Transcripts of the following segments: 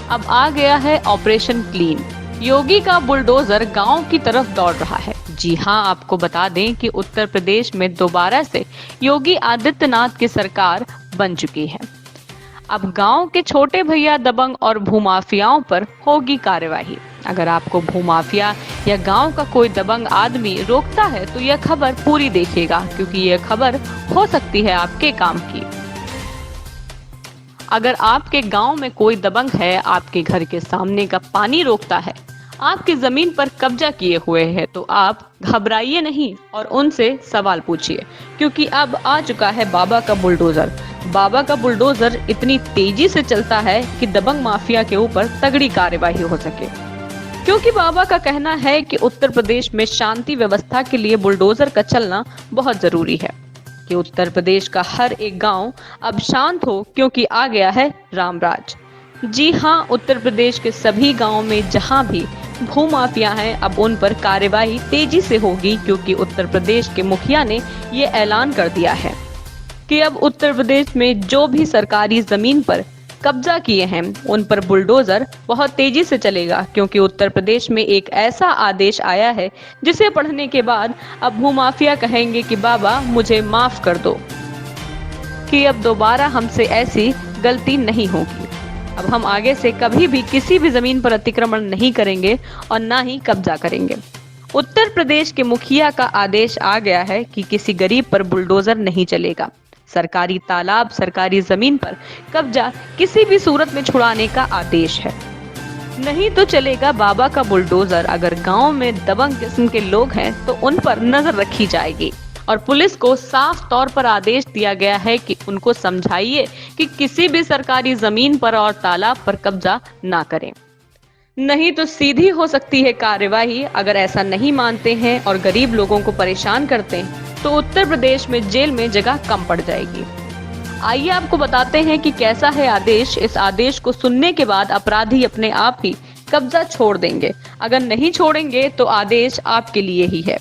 अब आ गया है ऑपरेशन क्लीन। योगी का बुलडोजर गांव की तरफ दौड़ रहा है। जी हां, आपको बता दें कि उत्तर प्रदेश में दोबारा से योगी आदित्यनाथ की सरकार बन चुकी है। अब गांव के छोटे भैया दबंग और भूमाफियाओं पर होगी कार्यवाही। अगर आपको भूमाफिया या गांव का कोई दबंग आदमी रोकता है तो यह खबर पूरी देखिएगा, क्योंकि यह खबर हो सकती है आपके काम की। अगर आपके गांव में कोई दबंग है, आपके घर के सामने का पानी रोकता है, आपकी जमीन पर कब्जा किए हुए है, तो आप घबराइए नहीं और उनसे सवाल पूछिए, क्योंकि अब आ चुका है बाबा का बुलडोजर। बाबा का बुलडोजर इतनी तेजी से चलता है कि दबंग माफिया के ऊपर तगड़ी कार्यवाही हो सके, क्योंकि बाबा का कहना है कि उत्तर प्रदेश में शांति व्यवस्था के लिए बुलडोजर का चलना बहुत जरूरी है, कि उत्तर प्रदेश का हर एक गांव अब शांत हो, क्योंकि आ गया है रामराज। जी हां, उत्तर प्रदेश के सभी गांवों में जहां भी भूमाफिया हैं, अब उन पर कार्यवाही तेजी से होगी, क्योंकि उत्तर प्रदेश के मुखिया ने ये ऐलान कर दिया है कि अब उत्तर प्रदेश में जो भी सरकारी जमीन पर कब्जा किए हैं उन पर बुलडोजर बहुत तेजी से चलेगा, क्योंकि उत्तर प्रदेश में एक ऐसा आदेश आया है जिसे पढ़ने के बाद अब भूमाफिया कहेंगे कि बाबा मुझे माफ कर दो, कि अब दोबारा हमसे ऐसी गलती नहीं होगी। अब हम आगे से कभी भी किसी भी जमीन पर अतिक्रमण नहीं करेंगे और ना ही कब्जा करेंगे। उत्तर प्रदेश के मुखिया का आदेश आ गया है कि किसी गरीब पर बुलडोजर नहीं चलेगा। सरकारी तालाब, सरकारी जमीन पर कब्जा किसी भी सूरत में छुड़ाने का आदेश है। नहीं तो चलेगा बाबा का बुलडोजर। अगर गांव में दबंग किस्म के लोग हैं तो उन पर नजर रखी जाएगी और पुलिस को साफ तौर पर आदेश दिया गया है कि उनको समझाइए कि किसी भी सरकारी जमीन पर और तालाब पर कब्जा ना करें, नहीं तो सीधी हो सकती है कार्यवाही। अगर ऐसा नहीं मानते हैं और गरीब लोगों को परेशान करते हैं तो उत्तर प्रदेश में जेल में जगह कम पड़ जाएगी। आइए आपको बताते हैं कि कैसा है आदेश। इस आदेश को सुनने के बाद अपराधी अपने आप ही कब्जा छोड़ देंगे। अगर नहीं छोड़ेंगे तो आदेश आपके लिए ही है,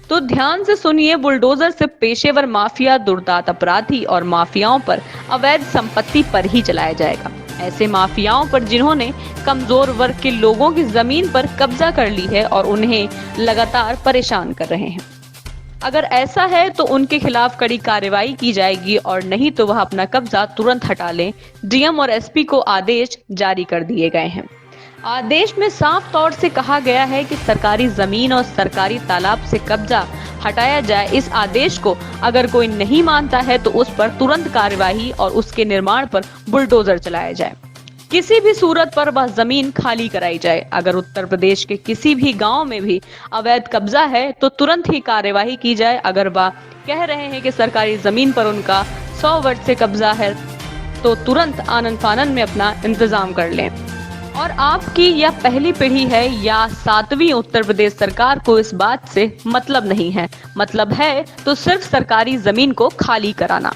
तो ध्यान से सुनिए। बुलडोजर से पेशेवर माफिया, दुर्दांत अपराधी और माफियाओं पर अवैध संपत्ति पर ही चलाया जाएगा। ऐसे माफियाओं पर जिन्होंने कमजोर वर्ग के लोगों की जमीन पर कब्जा कर ली है और उन्हें लगातार परेशान कर रहे हैं। अगर ऐसा है तो उनके खिलाफ कड़ी कार्रवाई की जाएगी और नहीं तो वह अपना कब्जा तुरंत हटा लें। डीएम और एसपी को आदेश जारी कर दिए गए हैं। आदेश में साफ तौर से कहा गया है कि सरकारी जमीन और सरकारी तालाब से कब्जा हटाया जाए। इस आदेश को अगर कोई नहीं मानता है तो उस पर तुरंत कार्यवाही और उसके निर्माण पर बुलडोजर चलाया जाए। किसी भी सूरत पर वह जमीन खाली कराई जाए। अगर उत्तर प्रदेश के किसी भी गांव में भी अवैध कब्जा है तो तुरंत ही कार्यवाही की जाए। अगर वह कह रहे हैं कि सरकारी जमीन पर उनका 100 वर्ष से कब्जा है तो तुरंत आनन फानन में अपना इंतजाम कर लें। और आपकी या पहली पीढ़ी है या 7वीं उत्तर प्रदेश सरकार को इस बात से मतलब नहीं है। मतलब है तो सिर्फ सरकारी जमीन को खाली कराना।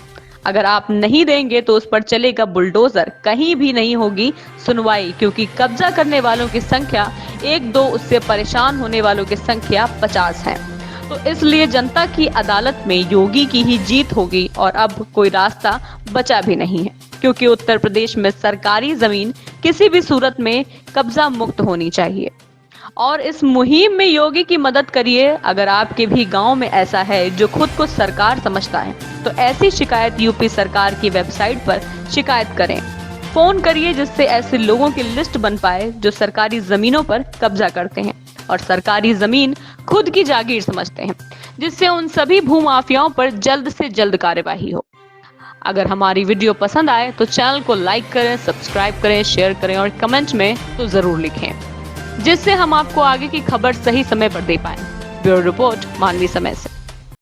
अगर आप नहीं देंगे तो उस पर चलेगा बुलडोजर। कहीं भी नहीं होगी सुनवाई, क्योंकि कब्जा करने वालों की संख्या 1-2, उससे परेशान होने वालों की संख्या 50 है। तो इसलिए जनता की अदालत में योगी की ही जीत होगी और अब कोई रास्ता बचा भी नहीं है, क्योंकि उत्तर प्रदेश में सरकारी जमीन किसी भी सूरत में कब्जा मुक्त होनी चाहिए। और इस मुहिम में योगी की मदद करिए। अगर आपके भी गांव में ऐसा है जो खुद को सरकार समझता है तो ऐसी शिकायत यूपी सरकार की वेबसाइट पर शिकायत करें। फोन करिए जिससे ऐसे लोगों की लिस्ट बन पाए जो सरकारी जमीनों पर कब्जा करते हैं और सरकारी जमीन खुद की जागीर समझते हैं, जिससे उन सभी भूमाफियाओं पर जल्द से जल्द कार्यवाही हो। अगर हमारी वीडियो पसंद आए तो चैनल को लाइक करें, सब्सक्राइब करें, शेयर करें और कमेंट में तो जरूर लिखें, जिससे हम आपको आगे की खबर सही समय पर दे पाएं। ब्यूरो रिपोर्ट, मानवी समय से।